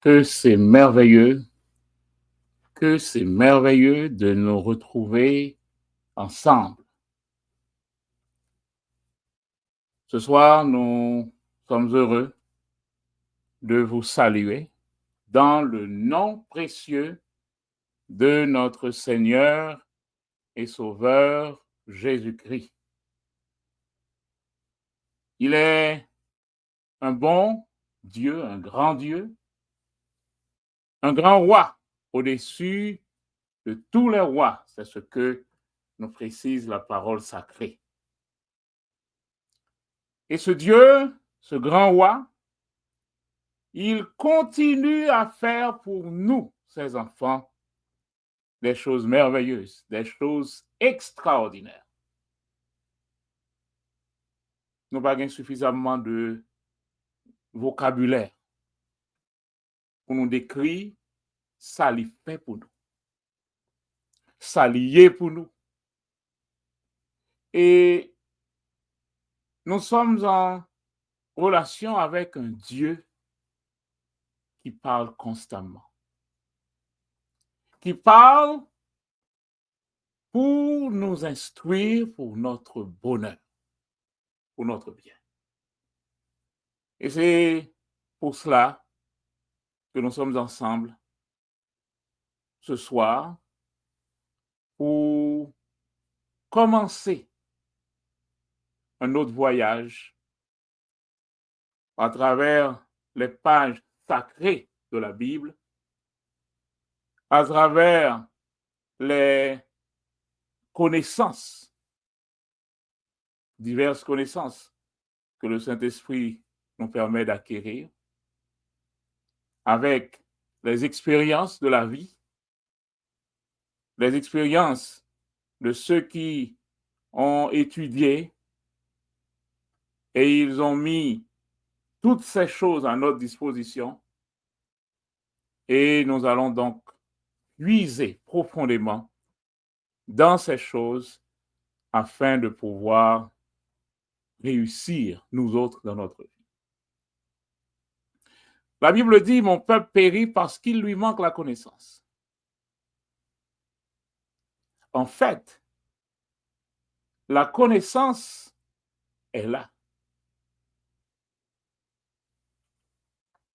Que c'est merveilleux de nous retrouver ensemble. Ce soir, nous sommes heureux de vous saluer dans le nom précieux de notre Seigneur et Sauveur Jésus-Christ. Il est un bon Dieu, un grand roi au-dessus de tous les rois. C'est ce que nous précise la parole sacrée. Et ce Dieu, ce grand roi, il continue à faire pour nous, ses enfants, des choses merveilleuses, des choses extraordinaires. Nous n'avons pas suffisamment de vocabulaire pour nous décrire ça lui fait pour nous, ça lié pour nous. Et nous sommes en relation avec un Dieu qui parle constamment, qui parle pour nous instruire, pour notre bonheur, pour notre bien. Et c'est pour cela que nous sommes ensemble ce soir pour commencer un autre voyage à travers les pages sacrées de la Bible, à travers les connaissances, diverses connaissances que le Saint-Esprit nous permet d'acquérir, avec les expériences de la vie, les expériences de ceux qui ont étudié et ils ont mis toutes ces choses à notre disposition. Et nous allons donc puiser profondément dans ces choses afin de pouvoir réussir, nous autres, dans notre vie. La Bible dit, mon peuple périt parce qu'il lui manque la connaissance. En fait, la connaissance est là.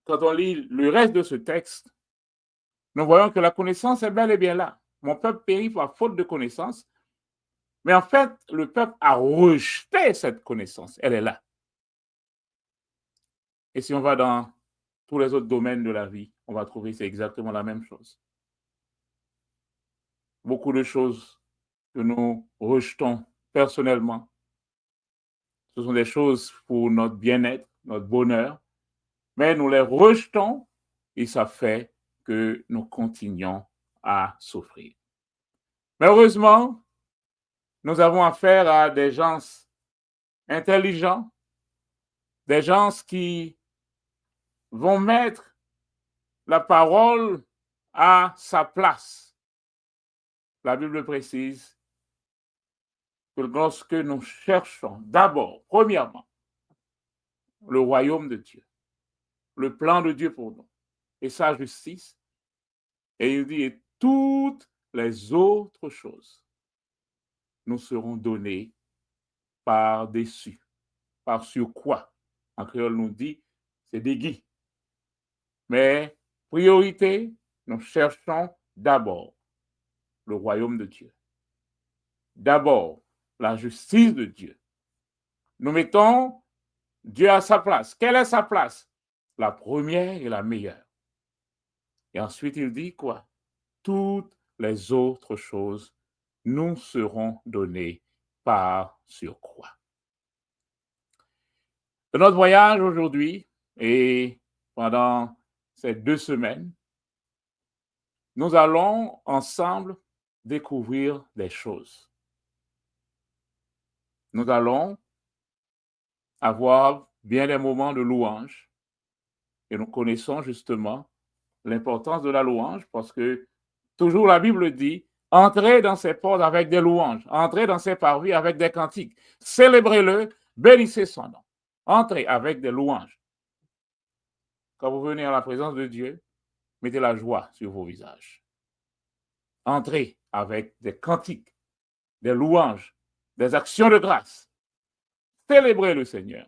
Quand on lit le reste de ce texte, nous voyons que la connaissance est bel et bien là. Mon peuple périt par faute de connaissance. Mais en fait, le peuple a rejeté cette connaissance. Elle est là. Et si on va dans tous les autres domaines de la vie, on va trouver c'est exactement la même chose. Beaucoup de choses que nous rejetons personnellement, ce sont des choses pour notre bien-être, notre bonheur, mais nous les rejetons et ça fait que nous continuons à souffrir. Mais heureusement, nous avons affaire à des gens intelligents, des gens qui vont mettre la parole à sa place. La Bible précise que lorsque nous cherchons d'abord, premièrement, le royaume de Dieu, le plan de Dieu pour nous et sa justice, et il dit, et toutes les autres choses nous seront données par-dessus, par sur quoi. En créole nous dit, c'est déguis. Mais priorité, nous cherchons d'abord le royaume de Dieu. D'abord, la justice de Dieu. Nous mettons Dieu à sa place. Quelle est sa place? La première et la meilleure. Et ensuite, il dit quoi? Toutes les autres choses nous seront données par surcroît. Dans notre voyage aujourd'hui et pendant ces 2 semaines, nous allons ensemble découvrir des choses. Nous allons avoir bien des moments de louange et nous connaissons justement l'importance de la louange parce que toujours la Bible dit entrez dans ses portes avec des louanges, entrez dans ses parvis avec des cantiques, célébrez-le, bénissez son nom. Entrez avec des louanges. Quand vous venez à la présence de Dieu, Mettez la joie sur vos visages. Entrez avec des cantiques, des louanges, des actions de grâce. Célébrez le Seigneur.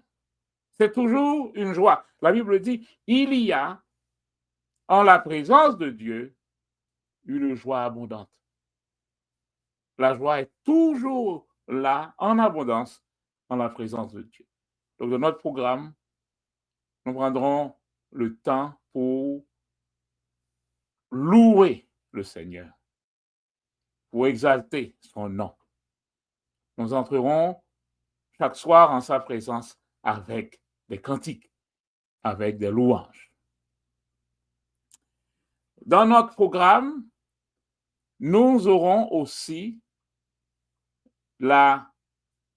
C'est toujours une joie. La Bible dit, il y a en la présence de Dieu une joie abondante. La joie est toujours là, en abondance, en la présence de Dieu. Donc, dans notre programme, nous prendrons le temps pour louer le Seigneur, pour exalter son nom. Nous entrerons chaque soir en sa présence avec des cantiques, avec des louanges. Dans notre programme, nous aurons aussi la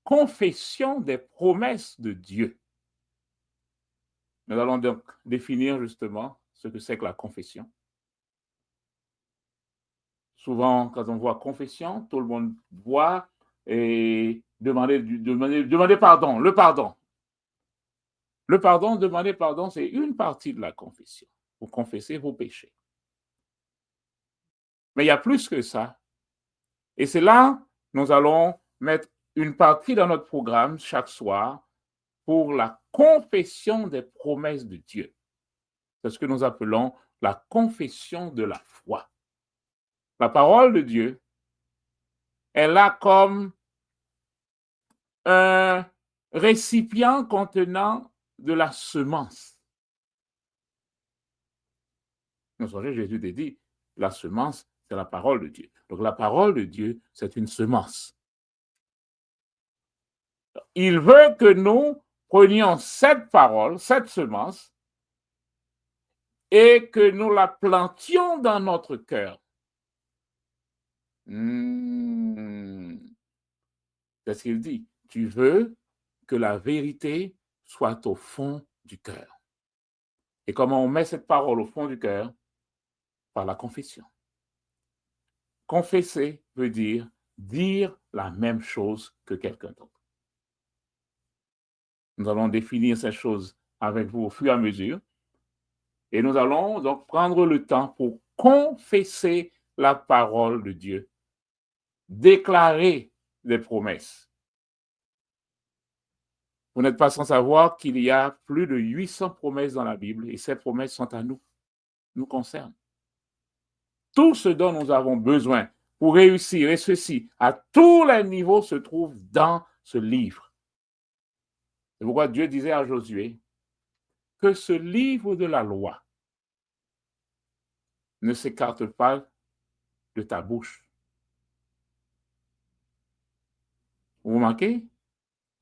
confession des promesses de Dieu. Nous allons donc définir justement ce que c'est que la confession. Souvent, quand on voit confession, tout le monde voit et demander pardon, le pardon. Le pardon, demander pardon, c'est une partie de la confession. Vous confessez vos péchés. Mais il y a plus que ça. Et c'est là, nous allons mettre une partie dans notre programme chaque soir pour la confession des promesses de Dieu. C'est ce que nous appelons la confession de la foi. La parole de Dieu est là comme un récipient contenant de la semence. Vous savez, Jésus a dit, la semence, c'est la parole de Dieu. Donc la parole de Dieu, c'est une semence. Il veut que nous prenions cette parole, cette semence, et que nous la plantions dans notre cœur. C'est ce qu'il dit. Tu veux que la vérité soit au fond du cœur. Et comment on met cette parole au fond du cœur? Par la confession. Confesser veut dire la même chose que quelqu'un d'autre. Nous allons définir ces choses avec vous au fur et à mesure. Et nous allons donc prendre le temps pour confesser la parole de Dieu, déclarer des promesses. Vous n'êtes pas sans savoir qu'il y a plus de 800 promesses dans la Bible et ces promesses sont à nous, nous concernent. Tout ce dont nous avons besoin pour réussir et ceci à tous les niveaux se trouve dans ce livre. C'est pourquoi Dieu disait à Josué que ce livre de la loi ne s'écarte pas de ta bouche. Vous remarquez?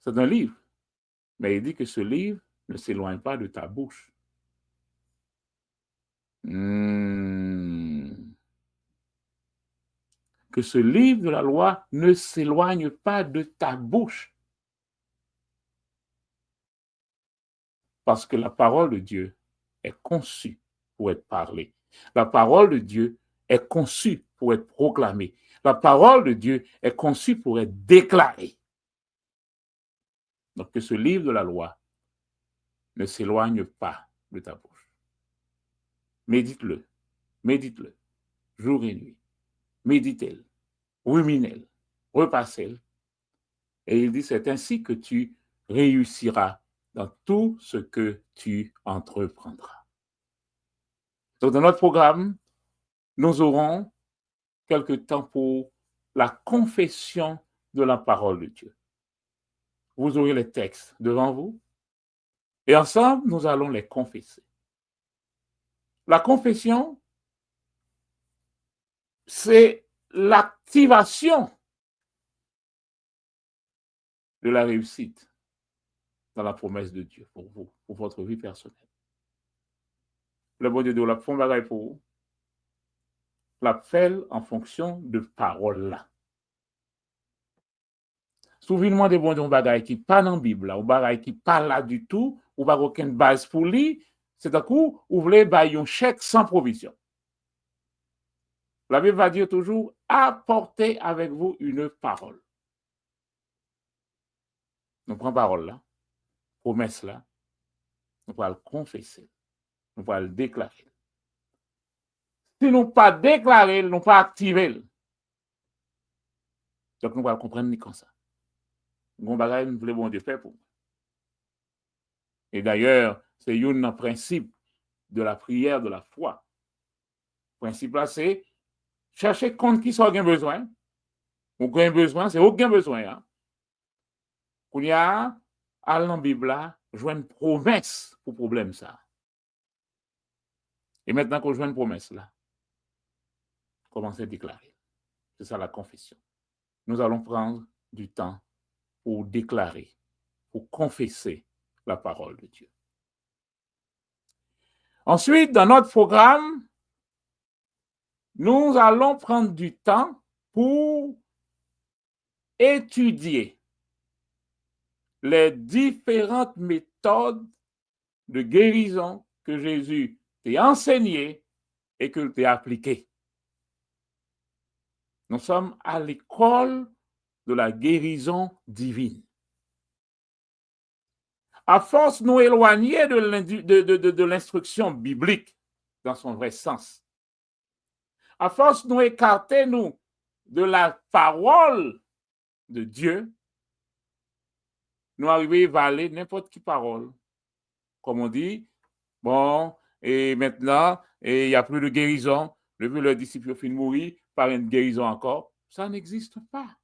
C'est un livre. Mais il dit que ce livre ne s'éloigne pas de ta bouche. Que ce livre de la loi ne s'éloigne pas de ta bouche. Parce que la parole de Dieu est conçue pour être parlée. La parole de Dieu est conçue pour être proclamée. La parole de Dieu est conçue pour être déclarée. Donc que ce livre de la loi ne s'éloigne pas de ta bouche. Médite-le, médite-le, jour et nuit. Médite-le, ruminez-le, repassez-le. Et il dit, c'est ainsi que tu réussiras dans tout ce que tu entreprendras. Donc, dans notre programme, nous aurons quelque temps pour la confession de la parole de Dieu. Vous aurez les textes devant vous et ensemble, nous allons les confesser. La confession, c'est l'activation de la réussite dans la promesse de Dieu pour vous, pour votre vie personnelle. Le bon Dieu de la fond bagaille pour vous, l'appelle en fonction de parole là. Souvenez-moi de bon Dieu bagaille qui pas dans la Bible là, ou bagaille qui pas là du tout, ou pas aucune base pour lui, c'est un coup, vous voulez bailler un chèque sans provision. La Bible va dire toujours, apportez avec vous une parole. Nous prenons parole là, promesse là, nous allons le confesser, nous allons le déclarer. si nous pas déclaré, nous pas activé. Donc, nous allons comprendre ni comme ça. Nous bagage nous voulons bon Dieu faire pour. Et d'ailleurs, c'est un principe de la prière de la foi. Le principe là, c'est chercher compte qui soit aucun besoin. Aucun besoin, c'est aucun besoin. Hein. Qu'on y a, à la Bible là, jouer une promesse pour problème ça. Et maintenant qu'on joue une promesse là, commencez à déclarer. C'est ça la confession. Nous allons prendre du temps pour déclarer, pour confesser la parole de Dieu. Ensuite, dans notre programme, nous allons prendre du temps pour étudier les différentes méthodes de guérison que Jésus t'a enseignées et que t'a appliquées. Nous sommes à l'école de la guérison divine. À force de nous éloigner de l'instruction biblique dans son vrai sens, à force de nous écarter nous, de la parole de Dieu, nous arrivons à valer n'importe quelle parole. Comme on dit, bon, et maintenant, il n'y a plus de guérison, le disciple finit de mourir, par une guérison encore. Ça n'existe pas.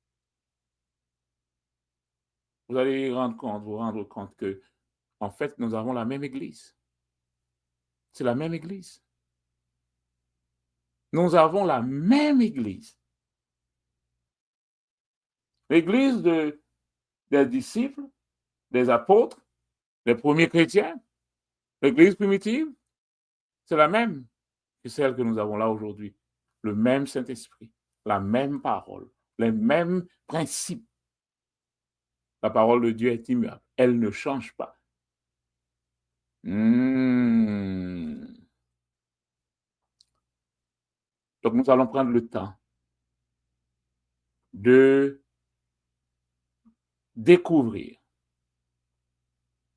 Vous allez vous rendre compte que, en fait, nous avons la même Église. C'est la même Église. Nous avons la même Église. L'Église des disciples, des apôtres, des premiers chrétiens, l'Église primitive, c'est la même que celle que nous avons là aujourd'hui. Le même Saint-Esprit, la même parole, les mêmes principes. La parole de Dieu est immuable. Elle ne change pas. Donc, nous allons prendre le temps de découvrir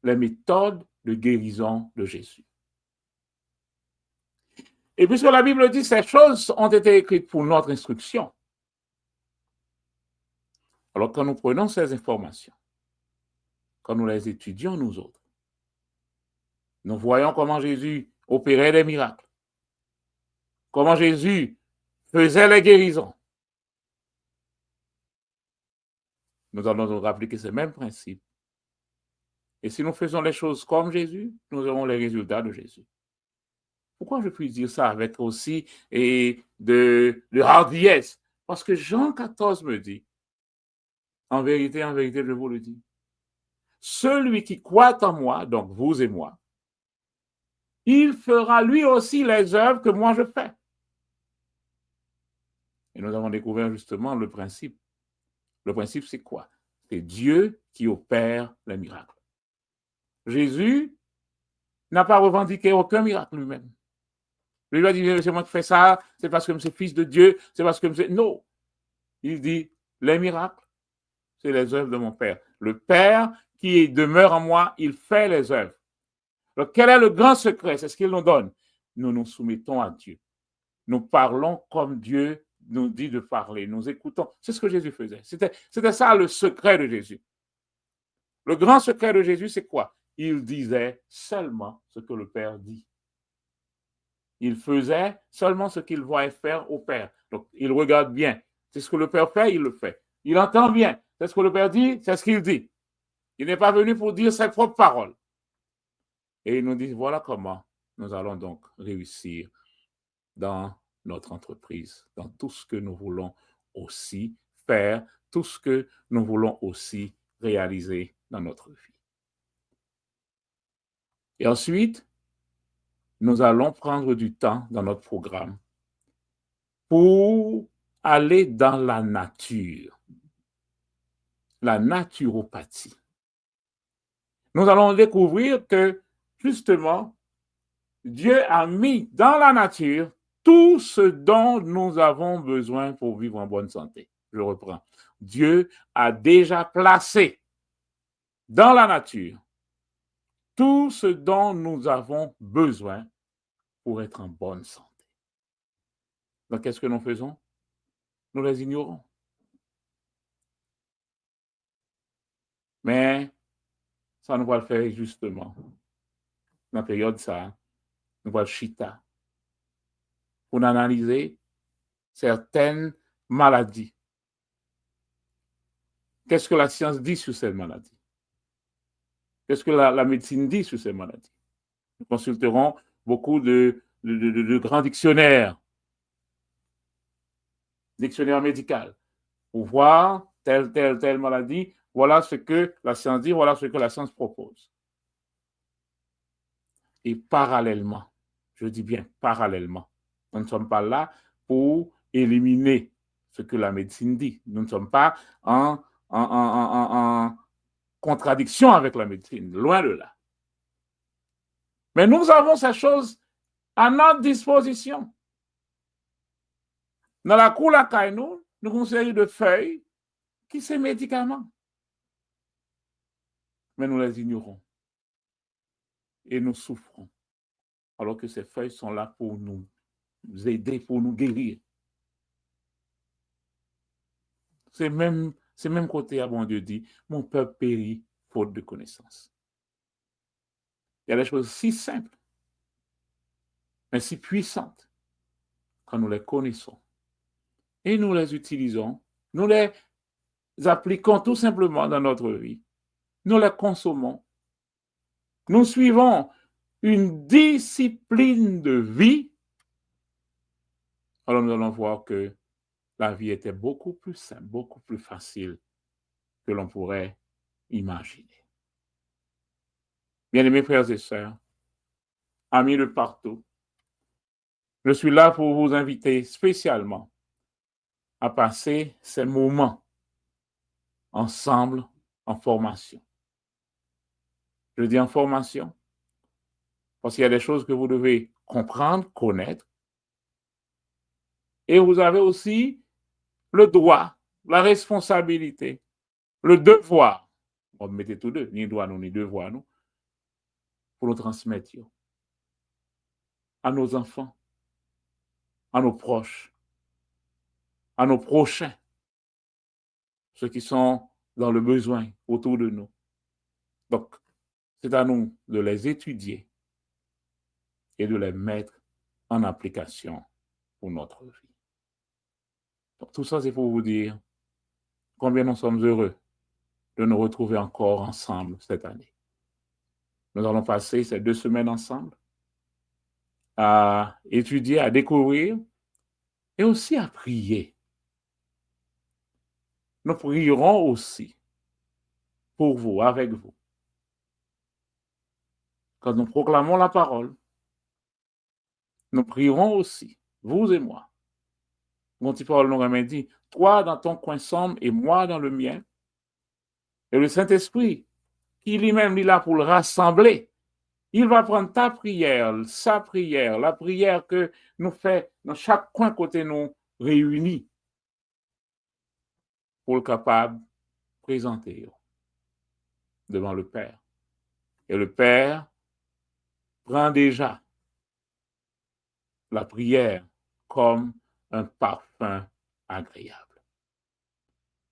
les méthodes de guérison de Jésus. Et puisque la Bible dit que ces choses ont été écrites pour notre instruction, alors quand nous prenons ces informations, quand nous les étudions nous autres, nous voyons comment Jésus opérait des miracles, comment Jésus faisait les guérisons. Nous allons nous rappeler que c'est le même principe. Et si nous faisons les choses comme Jésus, nous aurons les résultats de Jésus. Pourquoi je puis dire ça avec aussi de hardiesse? Parce que Jean 14 me dit, en vérité, je vous le dis, celui qui croit en moi, donc vous et moi, il fera lui aussi les œuvres que moi je fais. Et nous avons découvert justement le principe. Le principe, c'est quoi? C'est Dieu qui opère les miracles. Jésus n'a pas revendiqué aucun miracle lui-même. Lui a dit, c'est moi qui fais ça, c'est parce que je suis fils de Dieu, c'est parce que je suis... Non. Il dit, les miracles, c'est les œuvres de mon Père. Le Père qui demeure en moi, il fait les œuvres. Alors, quel est le grand secret? C'est ce qu'il nous donne. Nous nous soumettons à Dieu. Nous parlons comme Dieu nous dit de parler. Nous écoutons. C'est ce que Jésus faisait. C'était ça le secret de Jésus. Le grand secret de Jésus, c'est quoi? Il disait seulement ce que le Père dit. Il faisait seulement ce qu'il voyait faire au Père. Donc, il regarde bien. C'est ce que le Père fait, il le fait. Il entend bien. C'est ce que le Père dit, c'est ce qu'il dit. Il n'est pas venu pour dire ses propres paroles. Et il nous dit, voilà comment nous allons donc réussir dans notre entreprise, dans tout ce que nous voulons aussi faire, tout ce que nous voulons aussi réaliser dans notre vie. Et ensuite, nous allons prendre du temps dans notre programme pour aller dans la nature, la naturopathie. Nous allons découvrir que, justement, Dieu a mis dans la nature tout ce dont nous avons besoin pour vivre en bonne santé. Je reprends. Dieu a déjà placé dans la nature tout ce dont nous avons besoin pour être en bonne santé. Donc, qu'est-ce que nous faisons? Nous les ignorons. Mais ça nous va le faire justement. Dans la période, ça, nous va le chita pour analyser certaines maladies. Qu'est-ce que la science dit sur ces maladies? Qu'est-ce que la médecine dit sur ces maladies? Nous consulterons beaucoup de grands dictionnaires médicaux, pour voir telle maladie. Voilà ce que la science dit, voilà ce que la science propose. Et parallèlement, je dis bien parallèlement, nous ne sommes pas là pour éliminer ce que la médecine dit. Nous ne sommes pas en contradiction avec la médecine, loin de là. Mais nous avons ces choses à notre disposition. Dans la cour la caille, nous avons une série de feuilles qui sont médicaments. Mais nous les ignorons. Et nous souffrons. Alors que ces feuilles sont là pour nous aider, pour nous guérir. C'est même côté, bon Dieu dit, mon peuple périt faute de connaissance. Il y a des choses si simples, mais si puissantes, quand nous les connaissons. Et nous les utilisons, nous les appliquons tout simplement dans notre vie. Nous les consommons. Nous suivons une discipline de vie. Alors nous allons voir que la vie était beaucoup plus simple, beaucoup plus facile que l'on pourrait imaginer. Bien-aimés frères et sœurs, amis de partout, je suis là pour vous inviter spécialement à passer ces moments ensemble en formation. Je dis en formation parce qu'il y a des choses que vous devez comprendre, connaître, et vous avez aussi le droit, la responsabilité, le devoir, on mettez tous deux, ni droit nous, ni devoir nous, pour nous transmettre à nos enfants, à nos proches, à nos prochains, ceux qui sont dans le besoin autour de nous. Donc, c'est à nous de les étudier et de les mettre en application pour notre vie. Donc, tout ça, c'est pour vous dire combien nous sommes heureux de nous retrouver encore ensemble cette année. Nous allons passer ces 2 semaines ensemble à étudier, à découvrir et aussi à prier. Nous prierons aussi pour vous, avec vous. Quand nous proclamons la parole, nous prierons aussi, vous et moi. Mon petit Paul nous a dit, toi dans ton coin sombre et moi dans le mien. Et le Saint-Esprit, qui lui-même est là pour le rassembler, il va prendre ta prière, sa prière, la prière que nous faisons dans chaque coin côté nous réunis pour le capable de présenter devant le Père. Et le Père prend déjà la prière comme un parfum agréable.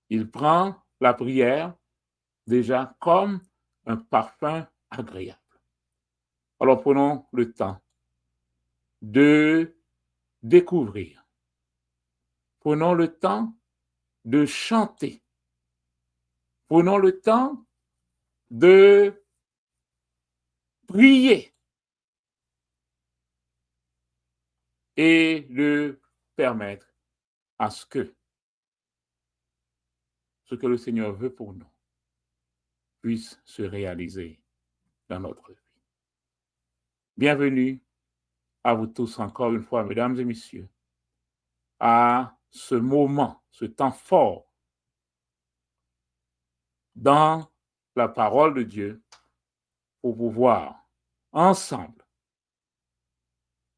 Il prend la prière déjà comme un parfum agréable. Alors prenons le temps de découvrir. Prenons le temps de chanter. Prenons le temps de prier et de permettre à ce que le Seigneur veut pour nous puisse se réaliser dans notre vie. Bienvenue à vous tous encore une fois, mesdames et messieurs, à ce moment, ce temps fort dans la parole de Dieu pour pouvoir ensemble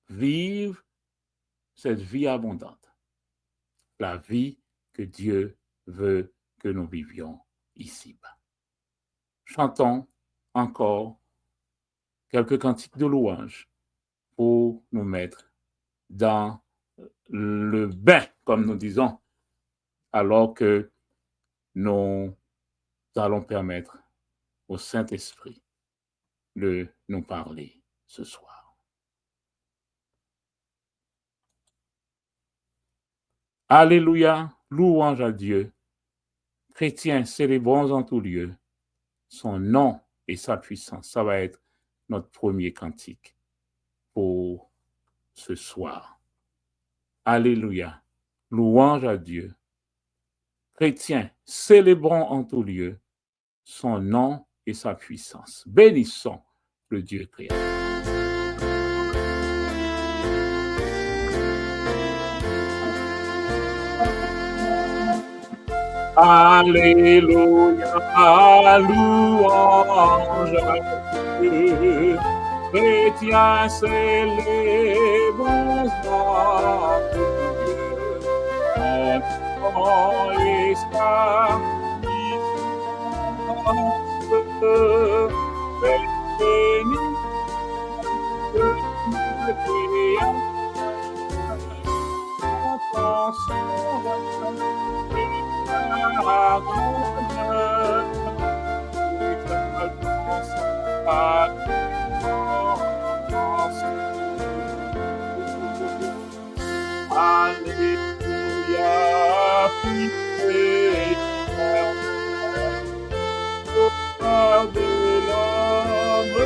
vivre cette vie abondante, la vie que Dieu veut que nous vivions ici-bas. Chantons encore quelques cantiques de louange pour nous mettre dans le bain, comme nous disons, alors que nous allons permettre au Saint-Esprit de nous parler ce soir. Alléluia, louange à Dieu. Chrétiens, célébrons en tout lieu son nom et sa puissance. Ça va être notre premier cantique pour ce soir. Alléluia, louange à Dieu. Chrétiens, célébrons en tout lieu son nom et sa puissance. Bénissons le Dieu créateur. Alléluia, louange à Dieu. Chrétiens, célébrons notre Dieu. Nom et sa puissance. Béni le Créateur. Alléluia, Sauveur de l'homme,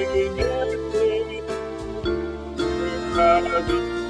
et toi notre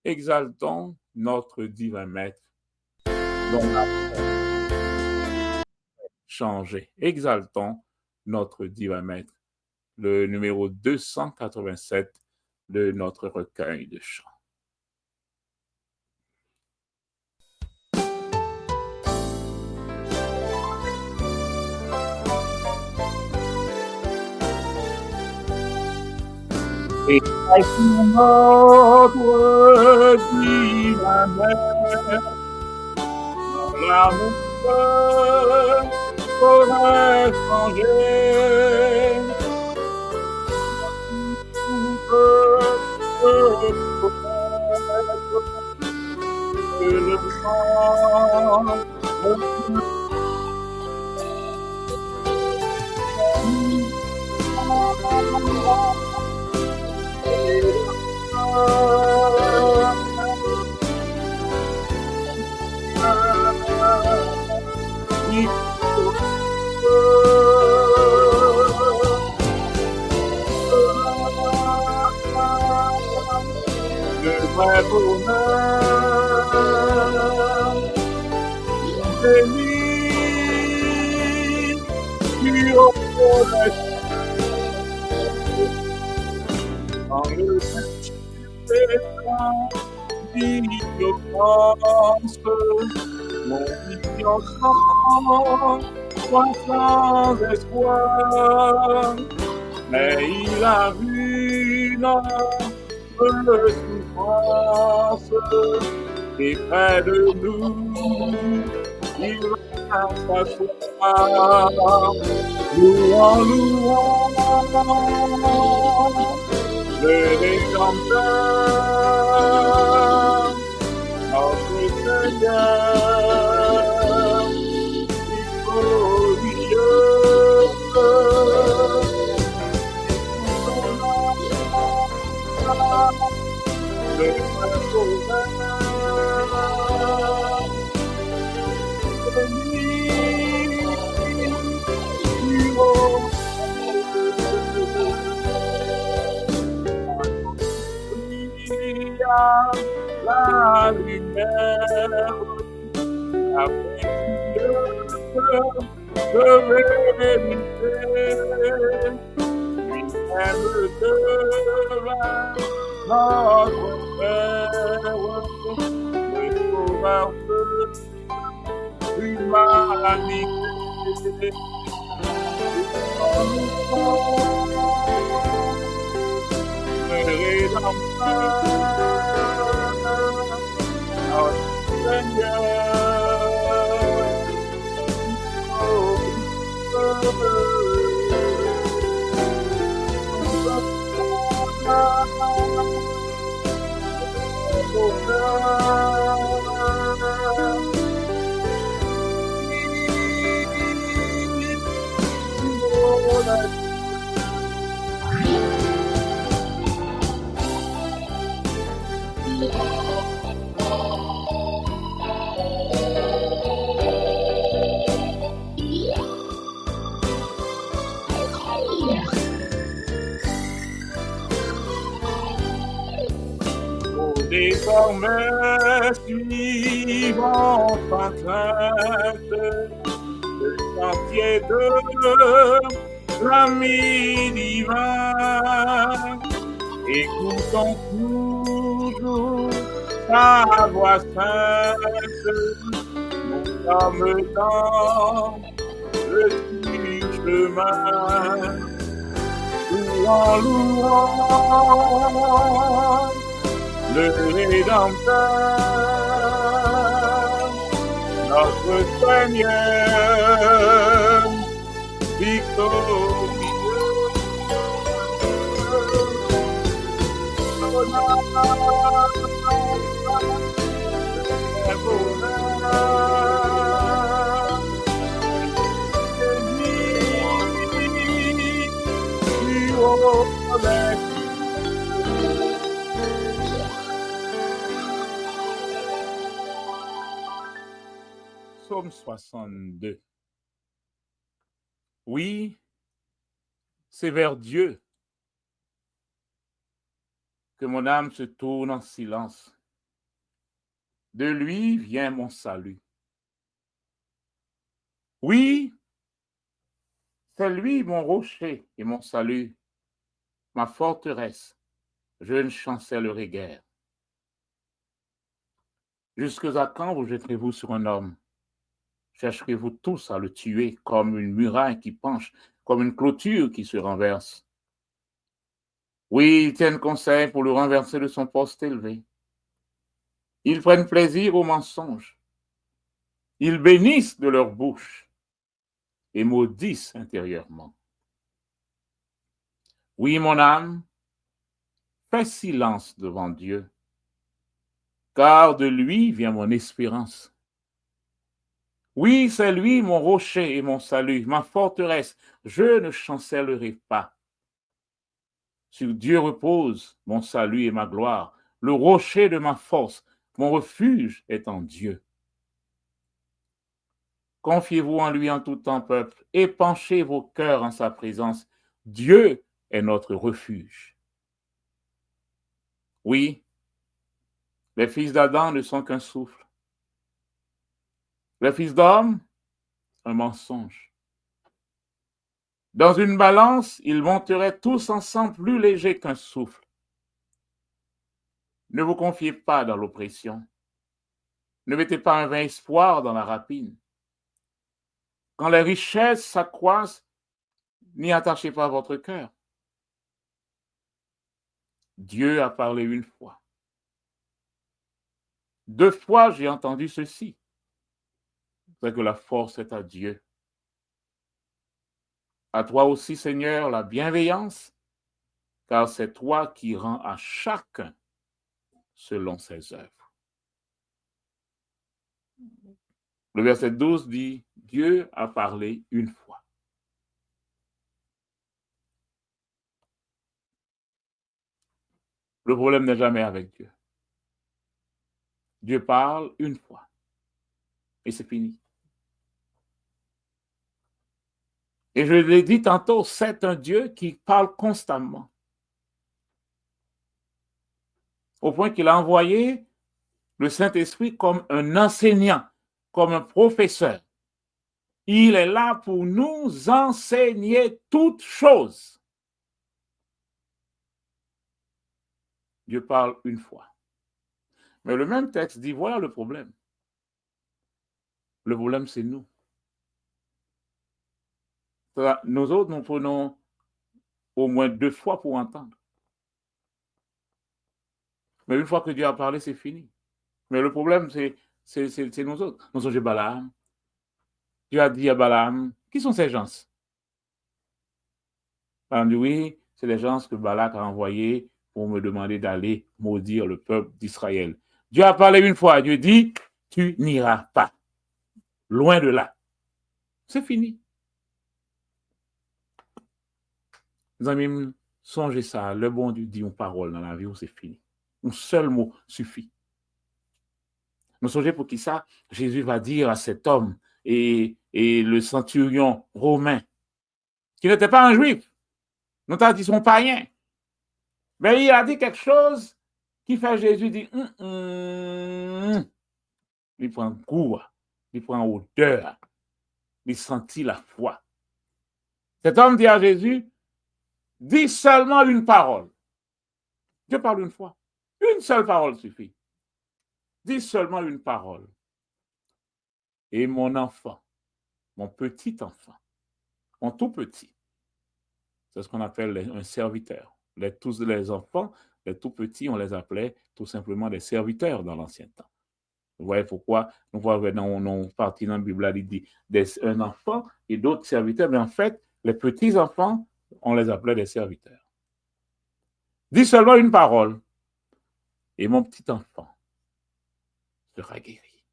Exaltons notre divin maître dont la changé. Exaltons notre divin maître. Le numéro 287 de notre recueil de chants. Et notre divin maître, l'amour pourrait changer. Le sang le vrai bonheur, béni, tu auras dans le destin d'ignorance, mon innocent, moi sans espoir, mais il a vu notre souffrance, et près de nous, il va s'asseoir. Louons, louons le Rédempteur, notre Seigneur, victorieux. Écoutons le vrai sauveur, béni, tu brilla la lumière, après de vérité, lui-même devint notre Père, le sauveur de l'humanité. En nous le Rédempteur, notre Seigneur, désormais suivons sans crainte le sentier de l'ami divin. Écoutons toujours sa voix sainte, nous sommes dans le chemin. Louons, louons le Rédempteur, notre Seigneur, victorieux. Psaume 62. Oui, c'est vers Dieu que mon âme se tourne en silence. De lui vient mon salut. Oui, c'est lui mon rocher et mon salut, ma forteresse. Je ne chancellerai guère. Jusque à quand vous jetterez-vous sur un homme? Chercherez-vous tous à le tuer comme une muraille qui penche, comme une clôture qui se renverse? Oui, ils tiennent conseil pour le renverser de son poste élevé. Ils prennent plaisir au mensonge. Ils bénissent de leur bouche et maudissent intérieurement. Oui, mon âme, fais silence devant Dieu, car de lui vient mon espérance. Oui, c'est lui mon rocher et mon salut, ma forteresse. Je ne chancellerai pas. Sur Dieu repose mon salut et ma gloire, le rocher de ma force, mon refuge est en Dieu. Confiez-vous en lui en tout temps, peuple, et penchez vos cœurs en sa présence. Dieu est notre refuge. Oui, Les fils d'Adam ne sont qu'un souffle. Les fils d'homme, un mensonge. Dans une balance, ils monteraient tous ensemble plus légers qu'un souffle. Ne vous confiez pas dans l'oppression. Ne mettez pas un vain espoir dans la rapine. Quand les richesses s'accroissent, n'y attachez pas votre cœur. Dieu a parlé une fois. 2 fois, j'ai entendu ceci. C'est que la force est à Dieu. À toi aussi, Seigneur, la bienveillance, car c'est toi qui rends à chacun selon ses œuvres. Le verset 12 dit, Dieu a parlé une fois. Le problème n'est jamais avec Dieu. Dieu parle une fois. Et c'est fini. Et je l'ai dit tantôt, c'est un Dieu qui parle constamment. Au point qu'il a envoyé le Saint-Esprit comme un enseignant, comme un professeur. Il est là pour nous enseigner toutes choses. Dieu parle une fois. Mais le même texte dit, voilà le problème. Le problème, c'est nous. Nous autres, nous prenons au moins 2 fois pour entendre. Mais une fois que Dieu a parlé, c'est fini. Mais le problème, c'est nous autres. Nous sommes Balaam. Dieu a dit à Balaam, qui sont ces gens? Balaam dit, oui, c'est les gens que Balak a envoyés pour me demander d'aller maudire le peuple d'Israël. Dieu a parlé une fois, Dieu dit, tu n'iras pas. Loin de là. C'est fini. Les amis, songez ça, le bon Dieu dit une parole dans la vie où c'est fini. Un seul mot suffit. Nous songez pour qui ça? Jésus va dire à cet homme et le centurion romain, qui n'était pas un juif, nous t'as dit son païen, mais il a dit quelque chose qui fait Jésus dire, il prend goût, il prend odeur, il sentit la foi. Cet homme dit à Jésus, dis seulement une parole. Dieu parle une fois. Une seule parole suffit. Dis seulement une parole. Et mon enfant, mon petit enfant, mon tout petit, c'est ce qu'on appelle un serviteur. Tous les enfants, les tout petits, on les appelait tout simplement des serviteurs dans l'ancien temps. Vous voyez pourquoi nous voyons dans nos parties dans la Bible, il dit un enfant et d'autres serviteurs, mais en fait, les petits enfants, on les appelait des serviteurs. Dis seulement une parole, et mon petit enfant sera guéri.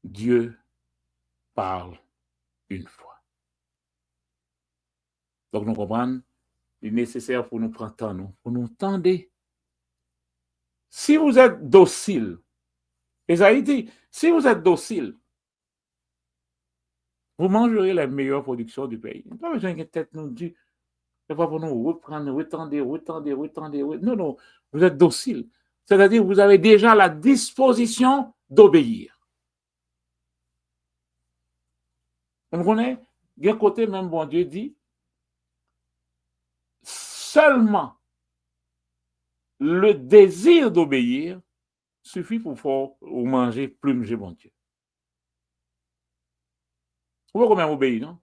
Dieu parle une fois. Donc, nous comprenons, il est nécessaire pour nous prendre temps, pour nous tendre. Si vous êtes docile, Esaïe dit, si vous êtes docile, vous mangerez les meilleures productions du pays. Pas besoin que tête nous dise, c'est pas pour nous reprendre, retendre. Non, vous êtes docile. C'est-à-dire que vous avez déjà la disposition d'obéir. Vous comprenez? D'un côté, même bon Dieu dit, seulement le désir d'obéir suffit pour faire ou manger plus manger bon Dieu. Vous pouvez quand même obéir, non?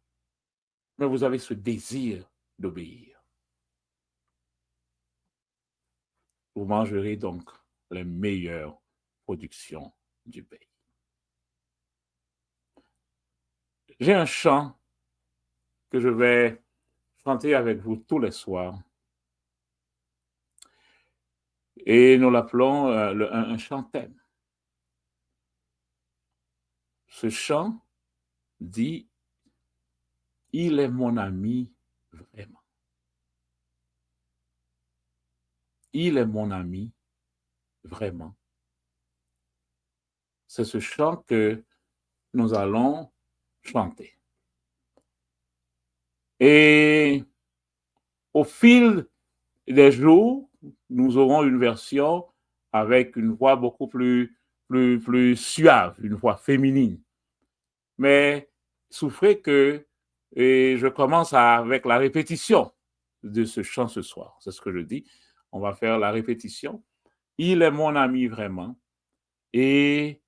Mais vous avez ce désir d'obéir. Vous mangerez donc les meilleures productions du pays. J'ai un chant que je vais chanter avec vous tous les soirs. Et nous l'appelons un chant thème. Ce chant dit, il est mon ami vraiment. Il est mon ami vraiment. C'est ce chant que nous allons chanter. Et au fil des jours, nous aurons une version avec une voix beaucoup plus suave, une voix féminine. Mais souffrez que et je commence avec la répétition de ce chant ce soir. C'est ce que je dis. On va faire la répétition. Il est mon ami vraiment. Et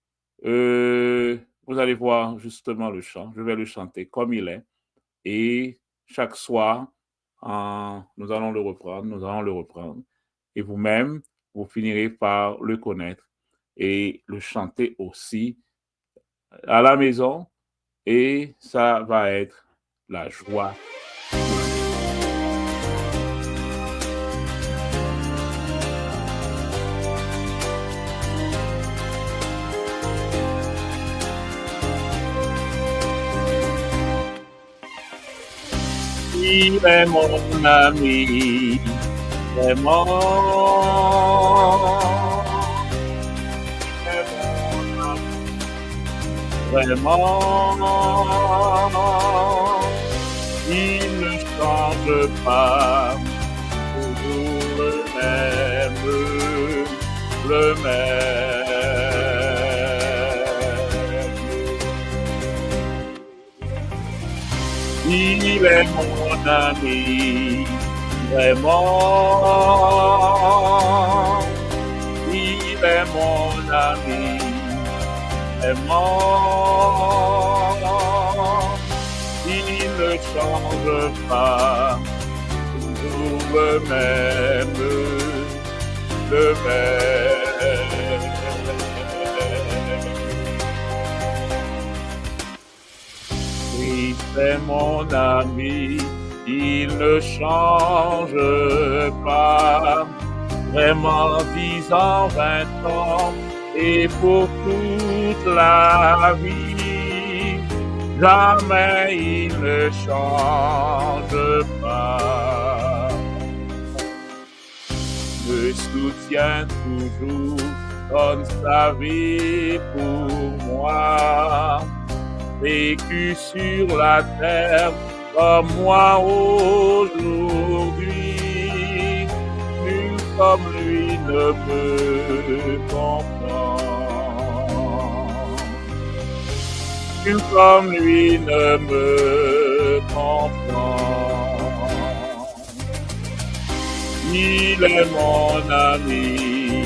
vous allez voir justement le chant. Je vais le chanter comme il est. Et chaque soir, nous allons le reprendre. Et vous-même, vous finirez par le connaître et le chanter aussi à la maison. Et ça va être la joie. Il est mon ami, vraiment. Vraiment, il ne change pas, toujours le même. Il est mon ami, vraiment. Il est mon ami. Vraiment, il ne change pas, toujours le même. Oui, c'est mon ami, il ne change pas, vraiment 10 ans, 20 ans. Et pour toute la vie, jamais il ne change pas. Me soutient toujours, donne sa vie pour moi. Vécu sur la terre comme moi aujourd'hui, nul comme lui ne peut comprendre. Nul comme lui ne me comprend. Il est mon ami,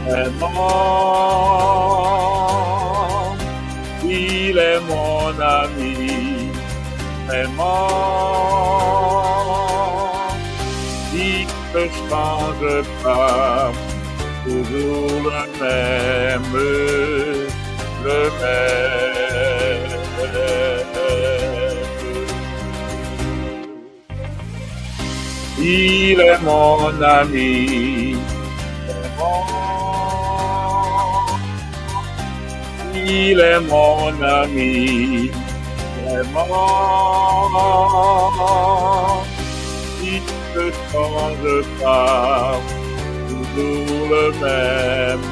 vraiment. Il est mon ami, vraiment. Il ne change pas, toujours le même. Il est mon ami, vraiment. Il est mon ami, vraiment. Il ne change pas, toujours le même.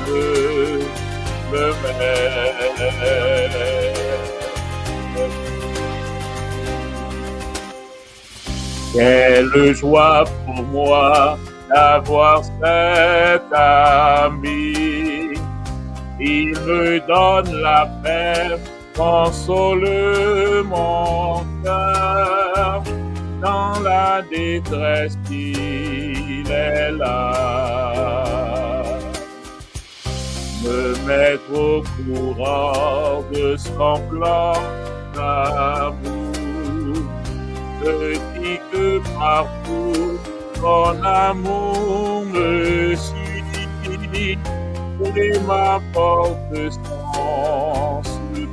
Quelle joie pour moi d'avoir cet ami. Il me donne la paix, console mon cœur. Dans la détresse, il est là. Me mettre au courant de son plan d'amour. Je dis que partout son amour me suit et m'apporte son secours.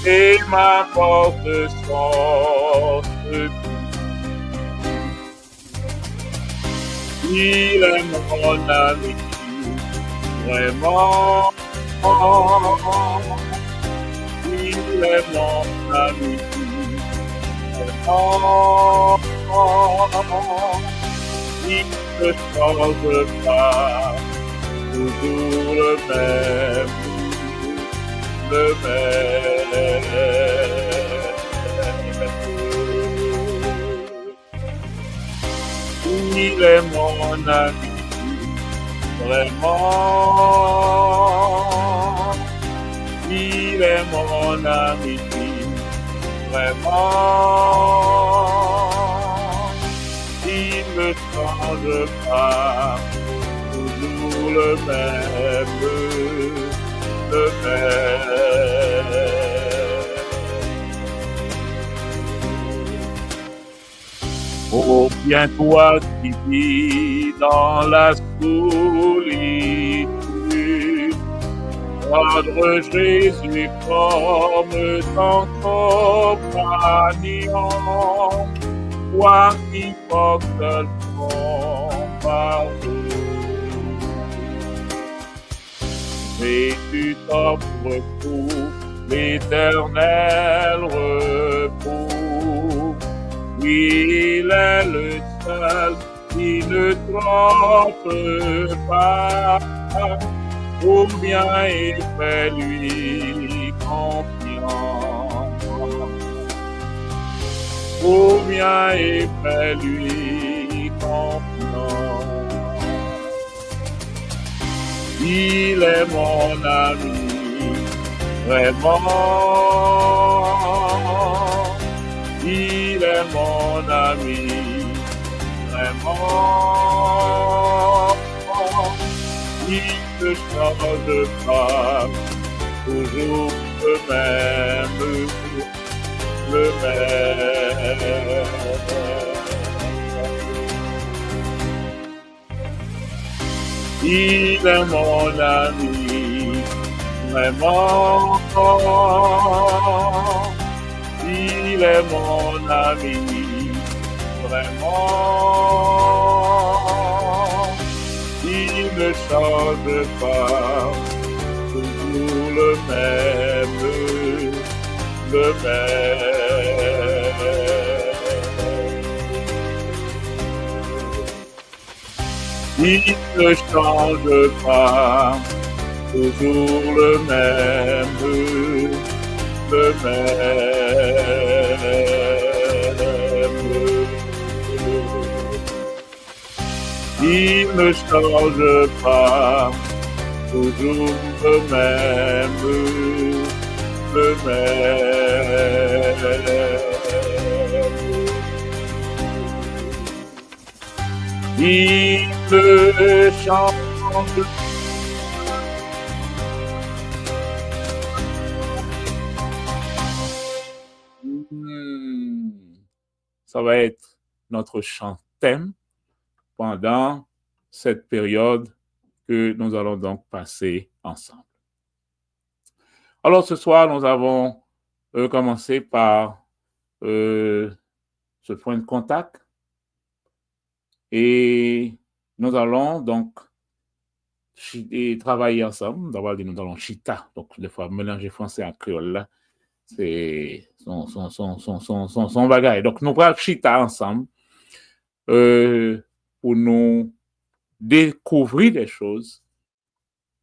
Et m'apporte son secours. Il est mon ami, vraiment. Il est mon ami, vraiment. Il ne change pas, toujours le même. Il est mon ami, vraiment. Il est mon ami, vraiment. Il ne change pas, toujours le même, le même. Oh, bien toi qui vis dans la solitude, prendre Jésus comme ton compagnon, toi qui portes ton fardeau. Jésus t'offre pour l'éternel repos. Oui, il est le seul qui ne trompe pas. Oh bien et fais-lui confiance. Oh bien et fais-lui confiance. Il est mon ami, vraiment. Il est mon ami, vraiment. Il ne change pas, toujours le même, le même. Il est mon ami, vraiment. Il est mon ami, vraiment. Il ne change pas, toujours le même, le même. Il ne change pas, toujours le même, le même. Il ne change pas, toujours le même, le même. Il ne change pas. Ça va être notre chant thème pendant cette période que nous allons donc passer ensemble. Alors ce soir, nous avons commencé par ce point de contact et nous allons donc travailler ensemble. D'abord, nous allons chita, donc des fois mélanger français en créole là. C'est son bagage. Donc, nous allons chita ensemble pour nous découvrir des choses.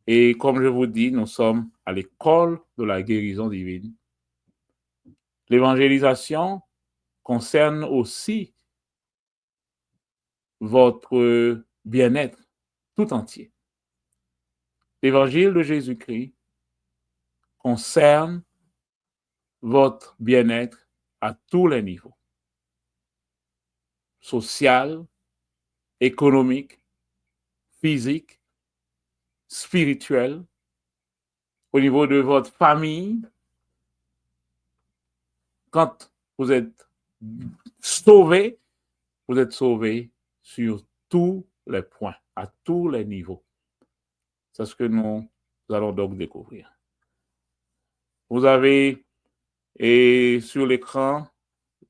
Et comme je vous dis, nous sommes à l'école de la guérison divine. L'évangélisation concerne aussi votre bien-être tout entier. L'évangile de Jésus-Christ concerne votre bien-être à tous les niveaux. Social, économique, physique, spirituel, au niveau de votre famille. Quand vous êtes sauvé sur tous les points, à tous les niveaux. C'est ce que nous allons donc découvrir. Vous avez sur l'écran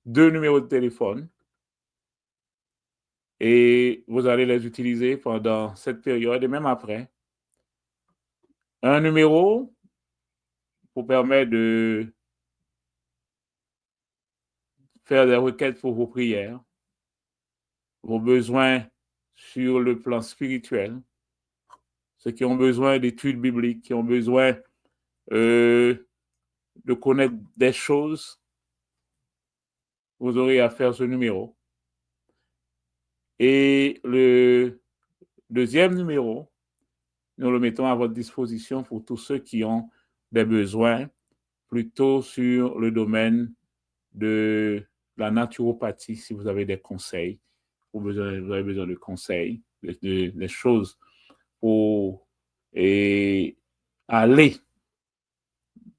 2 numéros de téléphone et vous allez les utiliser pendant cette période et même après. Un numéro pour permettre de faire des requêtes pour vos prières, vos besoins sur le plan spirituel, ceux qui ont besoin d'études bibliques, qui ont besoin de connaître des choses, vous aurez à faire ce numéro. Et le deuxième numéro, nous le mettons à votre disposition pour tous ceux qui ont des besoins plutôt sur le domaine de la naturopathie, si vous avez des conseils, vous avez besoin de conseils, des choses pour aller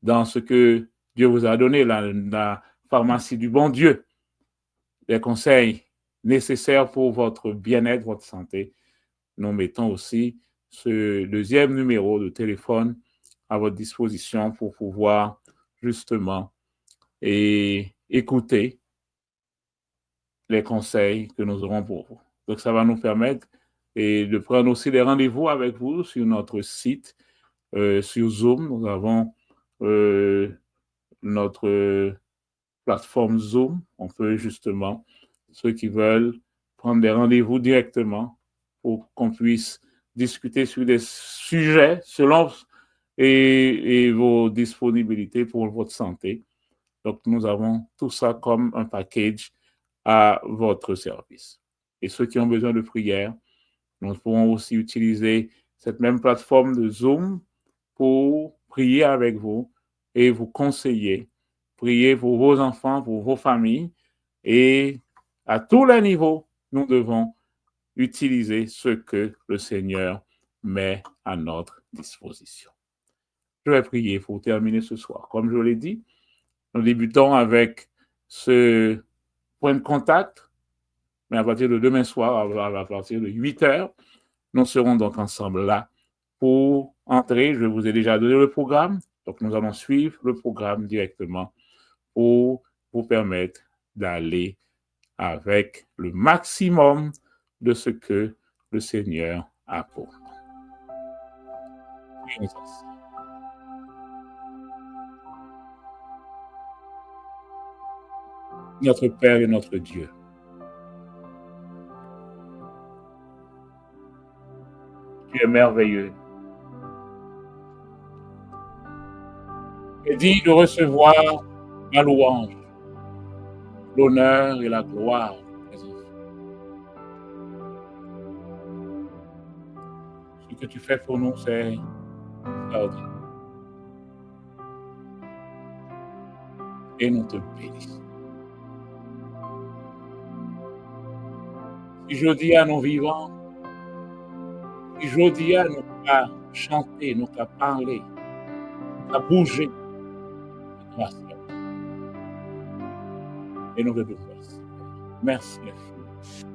dans ce que Dieu vous a donné, la pharmacie du bon Dieu, des conseils nécessaires pour votre bien-être, votre santé. Nous mettons aussi ce deuxième numéro de téléphone à votre disposition pour pouvoir justement écouter les conseils que nous aurons pour vous. Donc, ça va nous permettre de prendre aussi des rendez-vous avec vous sur notre site, sur Zoom. Nous avons notre plateforme Zoom. On peut justement, ceux qui veulent, prendre des rendez-vous directement pour qu'on puisse discuter sur des sujets selon vos disponibilités pour votre santé. Donc, nous avons tout ça comme un package à votre service. Et ceux qui ont besoin de prière, nous pourrons aussi utiliser cette même plateforme de Zoom pour prier avec vous et vous conseiller. Prier pour vos enfants, pour vos familles. Et à tous les niveaux, nous devons utiliser ce que le Seigneur met à notre disposition. Je vais prier pour terminer ce soir. Comme je l'ai dit, nous débutons avec ce point de contact, mais à partir de demain soir, à partir de 8 heures, nous serons donc ensemble là pour entrer. Je vous ai déjà donné le programme, donc nous allons suivre le programme directement pour vous permettre d'aller avec le maximum de ce que le Seigneur a pour nous. Notre Père et notre Dieu, tu es merveilleux. Tu es digne de recevoir la louange, l'honneur et la gloire. Ce que tu fais pour nous, c'est extraordinaire. Et nous te bénissons. Si je dis à nos vivants, si je dis à nous qu'à chanter, nous qu'à parler, à bouger, grâce à Dieu. Et nous te remercions. Merci infiniment.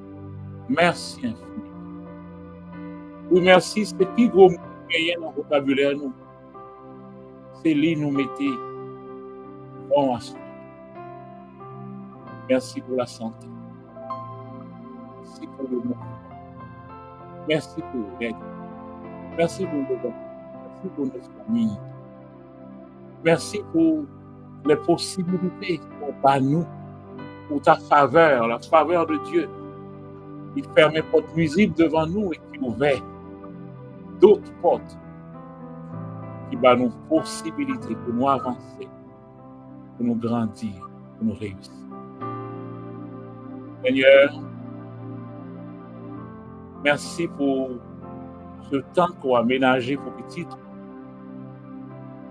Merci infiniment. Oui, merci, c'est plus gros mot que dans le vocabulaire, nous. C'est lui nous mettez bon à soi. Merci pour la santé. Merci pour le monde. Merci pour l'aide. Merci pour le développement. Merci pour notre famille. Merci pour les possibilités pour nous, pour ta faveur, la faveur de Dieu. Il ferme une porte nuisible devant nous et qui ouvre d'autres portes qui donnent nous possibilités pour nous avancer, pour nous grandir, pour nous réussir. Seigneur, merci pour ce temps qu'on a aménagé pour petit,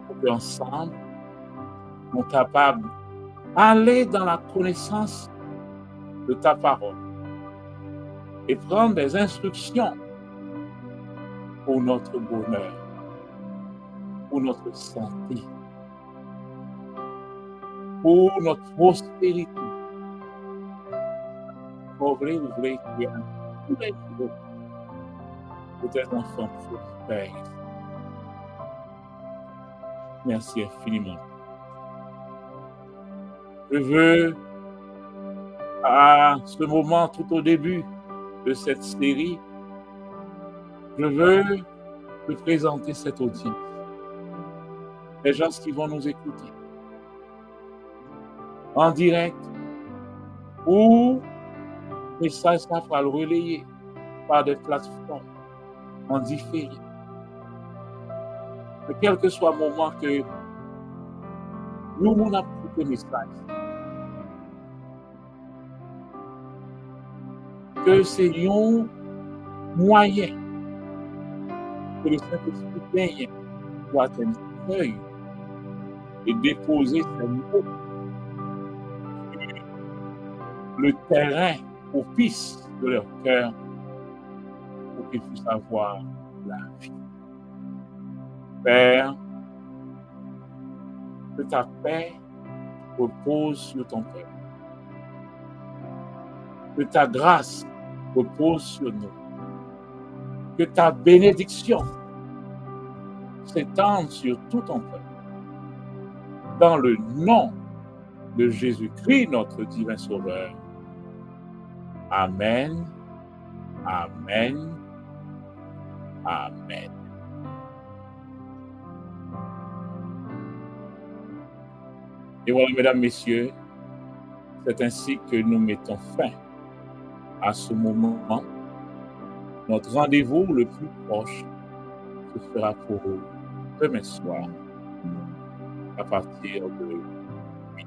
pour qu'ensemble, nous sommes capables d'aller dans la connaissance de ta parole et prendre des instructions pour notre bonheur, pour notre santé, pour notre prospérité. Ouvrez tous les niveaux pour tes enfants prospères. Merci infiniment. Je veux, à ce moment, tout au début de cette série, je veux te présenter cette audience. Les gens qui vont nous écouter en direct ou le message sera le relayer par des plateformes en différé. Mais quel que soit le moment que nous avons écouté le message, que c'est un moyen que le Saint-Esprit gagne pour atteindre ce seuil et déposer ses mots sur le terrain propice de leur cœur pour qu'ils puissent avoir la vie. Père, que ta paix repose sur ton peuple. Que ta grâce repose sur nous. Que ta bénédiction s'étende sur tout ton peuple. Dans le nom de Jésus-Christ, notre divin Sauveur. Amen. Amen. Amen. Et voilà, mesdames, messieurs, c'est ainsi que nous mettons fin à ce moment. Notre rendez-vous le plus proche, ce sera pour demain soir, à partir de 8.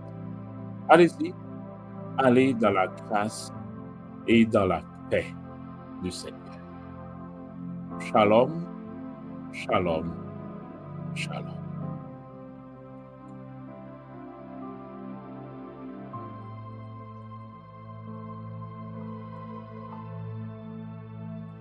Allez-y, allez dans la grâce et dans la paix du Seigneur. Shalom, shalom, shalom.